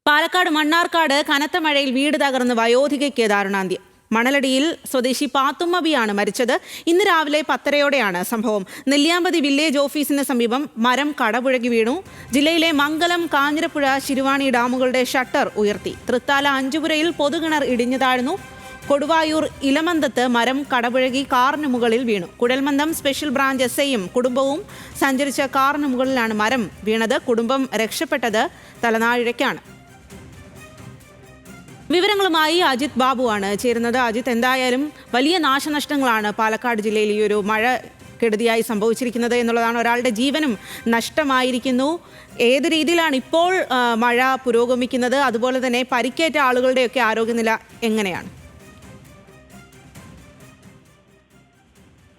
പാലക്കാട് മണ്ണാർക്കാട് കനത്ത മഴയിൽ വീട് തകർന്ന് വയോധികയ്ക്ക് ദാരുണാന്ത്യം. മണലടിയിൽ സ്വദേശി പാത്തുമ്മബിയാണ് മരിച്ചത്. ഇന്ന് രാവിലെ 10:30-യോടെയാണ് സംഭവം. നെല്ലിയാമ്പതി വില്ലേജ് ഓഫീസിന് സമീപം മരം കടപുഴകി വീണു. ജില്ലയിലെ മംഗലം, കാഞ്ഞിരപ്പുഴ, ശിരുവാണി ഡാമുകളുടെ ഷട്ടർ ഉയർത്തി. തൃത്താല അഞ്ചുപുരയിൽ പൊതുകിണർ ഇടിഞ്ഞു താഴ്ന്നു. കൊടുവായൂർ ഇലമന്തത്ത് മരം കടപുഴകി കാറിന് മുകളിൽ വീണു. കുഴൽമന്ദം സ്പെഷ്യൽ ബ്രാഞ്ച് SIയും കുടുംബവും സഞ്ചരിച്ച കാറിന് മുകളിലാണ് മരം വീണത്. കുടുംബം രക്ഷപ്പെട്ടത് തലനാഴിഴയ്ക്കാണ്. വിവരങ്ങളുമായി അജിത് ബാബുവാണ് ചേരുന്നത്. അജിത്, എന്തായാലും വലിയ നാശനഷ്ടങ്ങളാണ് പാലക്കാട് ജില്ലയിൽ ഈ ഒരു മഴ കെടുതിയായി സംഭവിച്ചിരിക്കുന്നത് എന്നുള്ളതാണ്. ഒരാളുടെ ജീവനും നഷ്ടമായിരിക്കുന്നു. ഏത് രീതിയിലാണ് ഇപ്പോൾ മഴ പുരോഗമിക്കുന്നത്? അതുപോലെ തന്നെ പരിക്കേറ്റ ആളുകളുടെയൊക്കെ ആരോഗ്യനില എങ്ങനെയാണ്?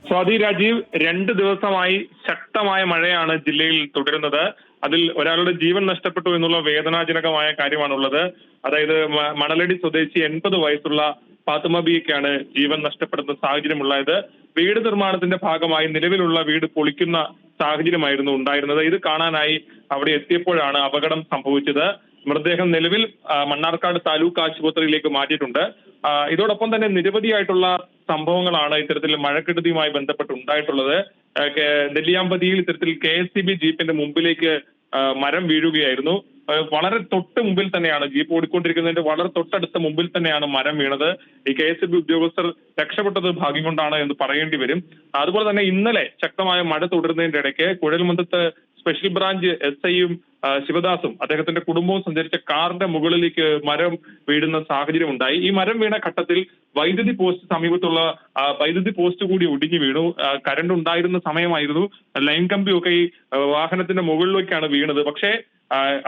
സ്വാതി രാജീവ്, 2 ദിവസമായി ശക്തമായ മഴയാണ് ജില്ലയിൽ തുടരുന്നത്. അതിൽ ഒരാളുടെ ജീവൻ നഷ്ടപ്പെട്ടു എന്നുള്ള വേദനാജനകമായ കാര്യമാണുള്ളത്. അതായത് മണലടി സ്വദേശി 80 വയസ്സുള്ള പാത്തുമ്മബിക്കാണ് ജീവൻ നഷ്ടപ്പെടുന്ന സാഹചര്യമുള്ളത്. വീട് നിർമ്മാണത്തിന്റെ ഭാഗമായി നിലവിലുള്ള വീട് പൊളിക്കുന്ന സാഹചര്യമായിരുന്നു ഉണ്ടായിരുന്നത്. ഇത് കാണാനായി അവിടെ എത്തിയപ്പോഴാണ് അപകടം സംഭവിച്ചത്. മൃതദേഹം നിലവിൽ മണ്ണാർക്കാട് താലൂക്ക് ആശുപത്രിയിലേക്ക് മാറ്റിയിട്ടുണ്ട്. ഇതോടൊപ്പം തന്നെ നിരവധിയായിട്ടുള്ള സംഭവങ്ങളാണ് ഇത്തരത്തിൽ മഴക്കെടുതിയുമായി ബന്ധപ്പെട്ട് ഉണ്ടായിട്ടുള്ളത്. നെല്ലിയാമ്പതിയിൽ ഇത്തരത്തിൽ KSEB ജീപ്പിന്റെ മുമ്പിലേക്ക് മരം വീഴുകയായിരുന്നു. വളരെ തൊട്ട് മുമ്പിൽ തന്നെയാണ്, ജീപ്പ് ഓടിക്കൊണ്ടിരിക്കുന്നതിന്റെ വളരെ തൊട്ടടുത്ത മുമ്പിൽ തന്നെയാണ് മരം വീണത്. ഈ KSEB ഉദ്യോഗസ്ഥർ രക്ഷപ്പെട്ടത് ഭാഗ്യം കൊണ്ടാണ് എന്ന് പറയേണ്ടി വരും. അതുപോലെ തന്നെ ഇന്നലെ ശക്തമായ മഴ തുടരുന്നതിന്റെ ഇടയ്ക്ക് കുഴൽമന്ദത്ത് സ്പെഷ്യൽ ബ്രാഞ്ച് SIയും ശിവദാസും അദ്ദേഹത്തിന്റെ കുടുംബവും സഞ്ചരിച്ച കാറിന്റെ മുകളിലേക്ക് മരം വീഴുന്ന സാഹചര്യം ഉണ്ടായി. ഈ മരം വീണ ഘട്ടത്തിൽ വൈദ്യുതി പോസ്റ്റ് സമീപത്തുള്ള വൈദ്യുതി പോസ്റ്റ് കൂടി ഒടിഞ്ഞു വീണു. കരണ്ട് ഉണ്ടായിരുന്ന സമയമായിരുന്നു. ലൈൻ കമ്പിയൊക്കെ ഈ വാഹനത്തിന്റെ മുകളിലേക്കാണ് വീണത്. പക്ഷേ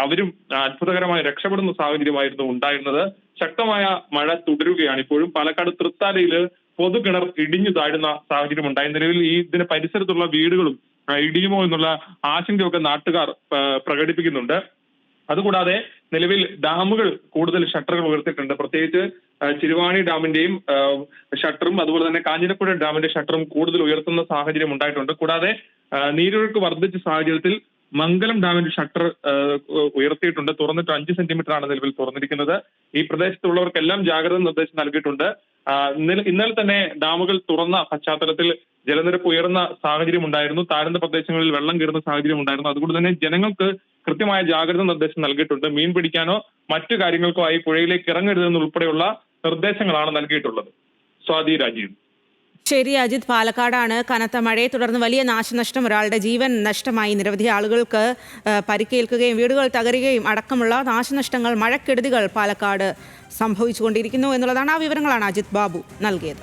അവരും അത്ഭുതകരമായി രക്ഷപ്പെടുന്ന സാഹചര്യമായിരുന്നു ഉണ്ടായിരുന്നത്. ശക്തമായ മഴ തുടരുകയാണ് ഇപ്പോഴും. പാലക്കാട് തൃത്താലയിൽ പൊതുകിണർ ഇടിഞ്ഞു താഴുന്ന സാഹചര്യം ഉണ്ടായി. നിലവിൽ ഇതിന് പരിസരത്തുള്ള വീടുകളും ഇടിയുമോ എന്നുള്ള ആശങ്കയൊക്കെ നാട്ടുകാർ പ്രകടിപ്പിക്കുന്നുണ്ട്. അതുകൂടാതെ നിലവിൽ ഡാമുകൾ കൂടുതൽ ഷട്ടറുകൾ ഉയർത്തിയിട്ടുണ്ട്. പ്രത്യേകിച്ച് ശിരുവാണി ഡാമിന്റെയും ഷട്ടറും അതുപോലെ തന്നെ കാഞ്ഞിരപ്പുഴ ഡാമിന്റെ ഷട്ടറും കൂടുതൽ ഉയർത്തുന്ന സാഹചര്യം ഉണ്ടായിട്ടുണ്ട്. കൂടാതെ നീരൊഴുക്ക് വർദ്ധിച്ച സാഹചര്യത്തിൽ മംഗലം ഡാമിന്റെ ഷട്ടർ ഉയർത്തിയിട്ടുണ്ട്. തുറന്നിട്ട് 5 സെന്റിമീറ്റർ നിലവിൽ തുറന്നിരിക്കുന്നത്. ഈ പ്രദേശത്തുള്ളവർക്കെല്ലാം ജാഗ്രതാ നിർദ്ദേശം നൽകിയിട്ടുണ്ട്. ഇന്നലെ തന്നെ ഡാമുകൾ തുറന്ന പശ്ചാത്തലത്തിൽ ജലനിരപ്പ് ഉയർന്ന സാഹചര്യം ഉണ്ടായിരുന്നു. താഴ്ന്ന പ്രദേശങ്ങളിൽ വെള്ളം കയറുന്ന സാഹചര്യം ഉണ്ടായിരുന്നു. അതുകൊണ്ട് തന്നെ ജനങ്ങൾക്ക് കൃത്യമായ ജാഗ്രതാ നിർദ്ദേശം നൽകിയിട്ടുണ്ട്. മീൻ പിടിക്കാനോ മറ്റു കാര്യങ്ങൾക്കോ ആയി പുഴയിലേക്ക് ഇറങ്ങരുതെന്നുൾപ്പെടെയുള്ള നിർദ്ദേശങ്ങളാണ് നൽകിയിട്ടുള്ളത്. സ്വാതി രാജീവ്. ശരി അജിത്, പാലക്കാടാണ്. കനത്ത മഴയെ തുടർന്ന് വലിയ നാശനഷ്ടം, ഒരാളുടെ ജീവൻ നഷ്ടമായി, നിരവധി ആളുകൾക്ക് പരിക്കേൽക്കുകയും വീടുകൾ തകരുകയും അടക്കമുള്ള നാശനഷ്ടങ്ങൾ, മഴക്കെടുതികൾ പാലക്കാട് സംഭവിച്ചുകൊണ്ടിരിക്കുന്നു എന്നുള്ളതാണ്. ആ വിവരങ്ങളാണ് അജിത് ബാബു നൽകിയത്.